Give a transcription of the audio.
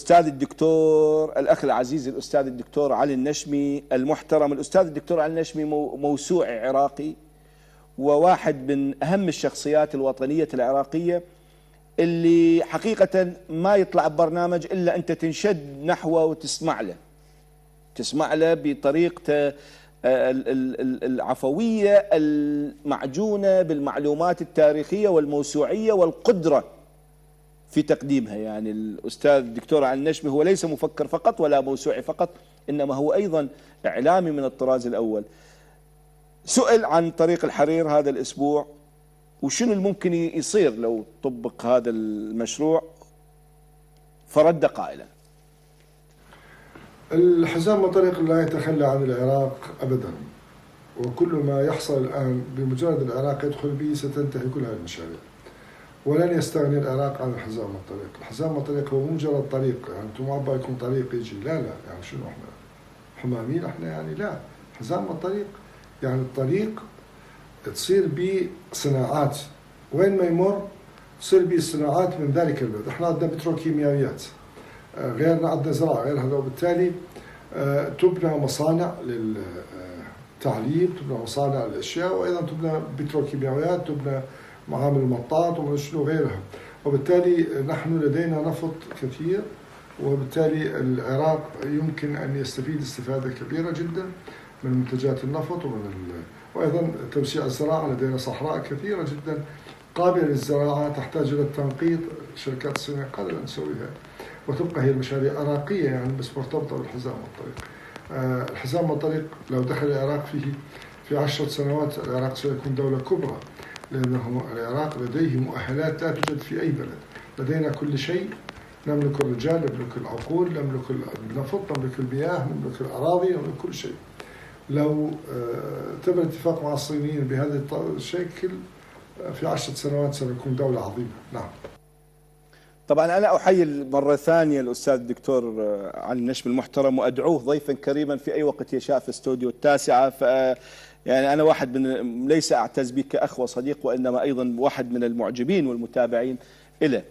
الأستاذ الدكتور الأخ العزيز الأستاذ الدكتور علي النشمي المحترم. الأستاذ الدكتور علي النشمي موسوعي عراقي وواحد من أهم الشخصيات الوطنية العراقية اللي حقيقة ما يطلع ببرنامج إلا أنت تنشد نحوه وتسمع له، تسمع له بطريقته العفوية المعجونة بالمعلومات التاريخية والموسوعية والقدرة في تقديمها. يعني الأستاذ الدكتور علي النشمي هو ليس مفكر فقط ولا موسوعي فقط، إنما هو أيضا إعلامي من الطراز الأول. سئل عن طريق الحرير هذا الأسبوع وشنو الممكن يصير لو طبق هذا المشروع، فرد قائلا: الحزام والطريق لا يتخلى عن العراق أبدا، وكل ما يحصل الآن بمجرد العراق يدخل به ستنتهي كل هذه المشاريع، ولن يستغني العراق عن الحزام والطريق. الحزام والطريق هو مجرد طريق، يعني انتم ما يكون طريق يجي، لا يعني شنو احنا حمامين احنا؟ يعني لا، حزام والطريق يعني الطريق تصير به صناعات، وين ما يمر تصير به صناعات من ذلك البلد. احنا عندنا بتروكيماويات، غيرنا عندنا زراعه غير هذا، وبالتالي تبنى مصانع للتعليم، تبنى مصانع للاشياء، وايضا تبنى بتروكيماويات، تبنى معامل المطاط وما شنو غيرها. وبالتالي نحن لدينا نفط كثير، وبالتالي العراق يمكن ان يستفيد استفاده كبيره جدا من منتجات النفط وايضا توسيع الزراعه. لدينا صحراء كثيره جدا قابله للزراعه، تحتاج الى التنقيط، شركات الصناعه قادره ان تسويها، وتبقى هي المشاريع عراقيه يعني بس مرتبطه بالحزام والطريق. الحزام والطريق لو دخل العراق فيه في 10 سنوات العراق سيكون دوله كبرى، لأنه العراق لديه مؤهلات لا توجد في أي بلد. لدينا كل شيء، نملك الرجال، نملك العقول، نملك النفط، نملك المياه، نملك الأراضي، نملك كل شيء. لو تم الاتفاق مع الصينيين بهذا الشكل في 10 سنوات سنكون دولة عظيمة. نعم. طبعا أنا أحيي مرة ثانية الأستاذ الدكتور علي النشمي المحترم، وأدعوه ضيفا كريما في أي وقت يشاء في استوديو التاسعة. يعني أنا واحد من، ليس أعتز بك كأخ وصديق، وإنما أيضا واحد من المعجبين والمتابعين إليه.